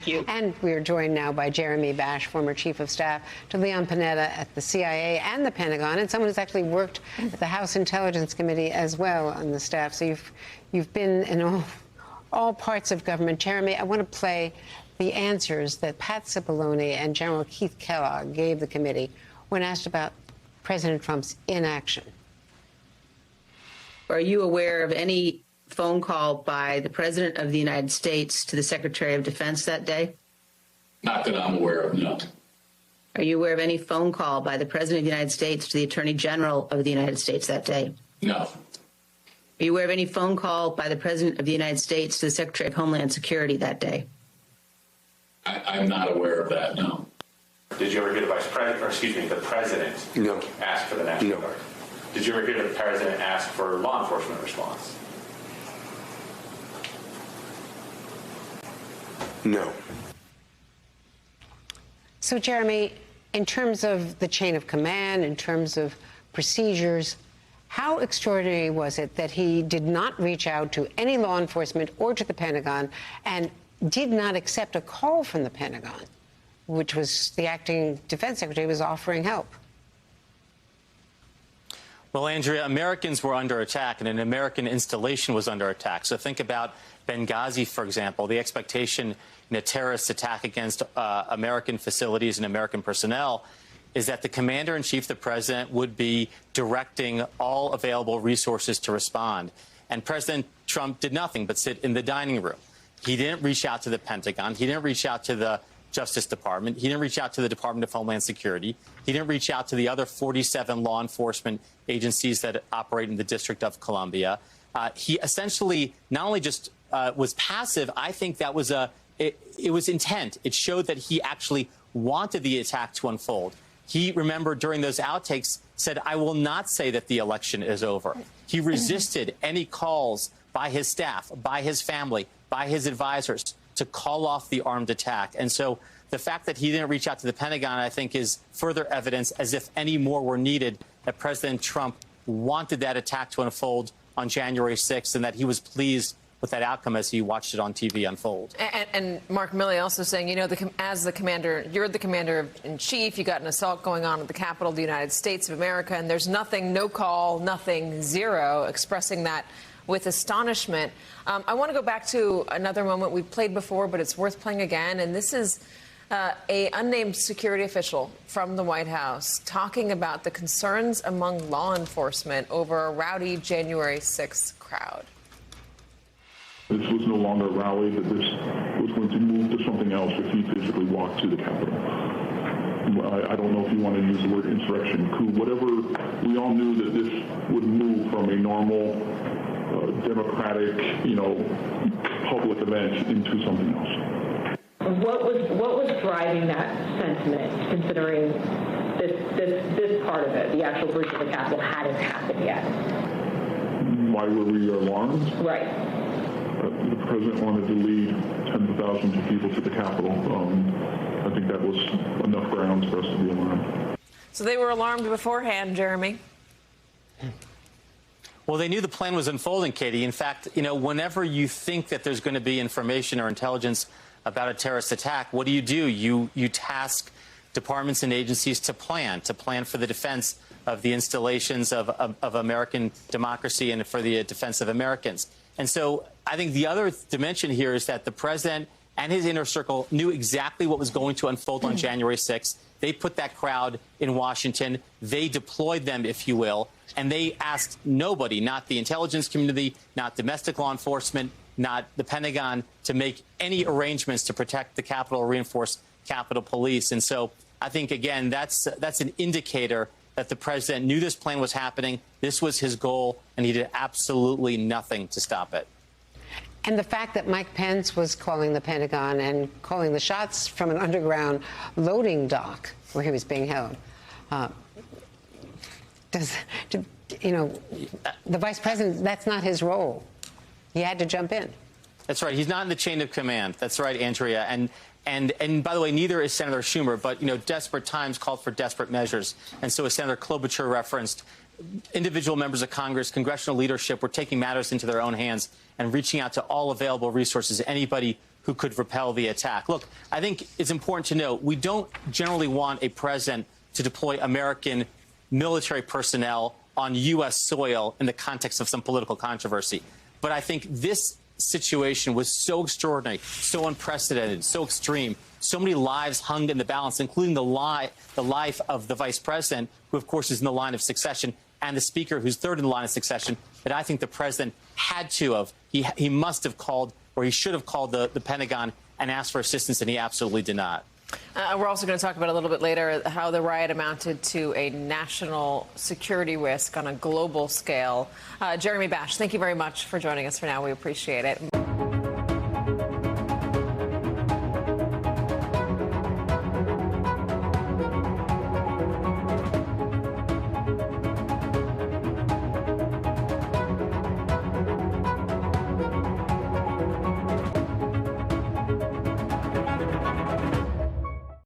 And we are joined now by Jeremy Bash, former chief of staff to Leon Panetta at the CIA and the Pentagon, and someone who's actually worked at the House Intelligence Committee as well on the staff. So you've been in all parts of government. Jeremy, I want to play the answers that Pat Cipollone and General Keith Kellogg gave the committee when asked about President Trump's inaction. Are you aware of any phone call by the President of the United States to the Secretary of Defense that day? Not that I'm aware of, no. Are you aware of any phone call by the President of the United States to the Attorney General of the United States that day? No. Are you aware of any phone call by the President of the United States to the Secretary of Homeland Security that day? I'm not aware of that, no. Did you ever hear the Vice President, or excuse me, the President ask for the National Guard? Did you ever hear the President ask for law enforcement response? No. So, Jeremy, in terms of the chain of command, in terms of procedures, how extraordinary was it that he did not reach out to any law enforcement or to the Pentagon and did not accept a call from the Pentagon, which was the acting defense secretary was offering help? Well, Andrea, Americans were under attack, and an American installation was under attack. So think about Benghazi, for example. The expectation in a terrorist attack against American facilities and American personnel is that the commander-in-chief, the president, would be directing all available resources to respond. And President Trump did nothing but sit in the dining room. He didn't reach out to the Pentagon. He didn't reach out to the Justice Department. He didn't reach out to the Department of Homeland Security. He didn't reach out to the other 47 law enforcement agencies that operate in the District of Columbia. He essentially not only just was passive, I think that was it was intent. It showed that he actually wanted the attack to unfold. He, remember, during those outtakes, said, "I will not say that the election is over." He resisted any calls by his staff, by his family, by his advisors to call off the armed attack. And so the fact that he didn't reach out to the Pentagon, I think, is further evidence, as if any more were needed, that President Trump wanted that attack to unfold on January 6th and that he was pleased with that outcome as he watched it on TV unfold. And Mark Milley also saying, you know, as the commander, you're the commander-in-chief, you got an assault going on at the Capitol of the United States of America, and there's nothing, no call, nothing, zero, expressing that with astonishment. I want to go back to another moment we played before, but it's worth playing again. And this is a unnamed security official from the White House talking about the concerns among law enforcement over a rowdy January 6th crowd. This was no longer a rally, that this was going to move to something else if he physically walked to the Capitol. I don't know if you want to use the word insurrection, coup, whatever. We all knew that this would move from a normal democratic, public event into something else. What was driving that sentiment, considering this part of it, the actual breach of the Capitol, hadn't happened yet? Why were we alarmed? Right. The president wanted to lead tens of thousands of people to the Capitol. I think that was enough grounds for us to be alarmed. So they were alarmed beforehand, Jeremy? Well, they knew the plan was unfolding, Katie. In fact, whenever you think that there's going to be information or intelligence about a terrorist attack, what do? You task departments and agencies to plan for the defense of the installations of American democracy and for the defense of Americans. And so I think the other dimension here is that the president and his inner circle knew exactly what was going to unfold on January 6th. They put that crowd in Washington. They deployed them, if you will, and they asked nobody, not the intelligence community, not domestic law enforcement, not the Pentagon, to make any arrangements to protect the Capitol or reinforce Capitol Police. And so I think, again, that's an indicator that the president knew this plan was happening, this was his goal, and he did absolutely nothing to stop it. And the fact that Mike Pence was calling the Pentagon and calling the shots from an underground loading dock where he was being held, the vice president, that's not his role. He had to jump in. That's right. He's not in the chain of command. That's right, Andrea. And by the way, neither is Senator Schumer. But, desperate times called for desperate measures. And so, as Senator Klobuchar referenced, individual members of Congress, congressional leadership were taking matters into their own hands and reaching out to all available resources, anybody who could repel the attack. Look, I think it's important to note we don't generally want a president to deploy American military personnel on U.S. soil in the context of some political controversy. But I think this situation was so extraordinary, so unprecedented, so extreme. So many lives hung in the balance, including the life of the vice president, who, of course, is in the line of succession, and the speaker, who's third in the line of succession, that I think the president had to have. He must have called, or he should have called the Pentagon and asked for assistance, and he absolutely did not. We're also going to talk about a little bit later how the riot amounted to a national security risk on a global scale. Jeremy Bash, thank you very much for joining us for now. We appreciate it.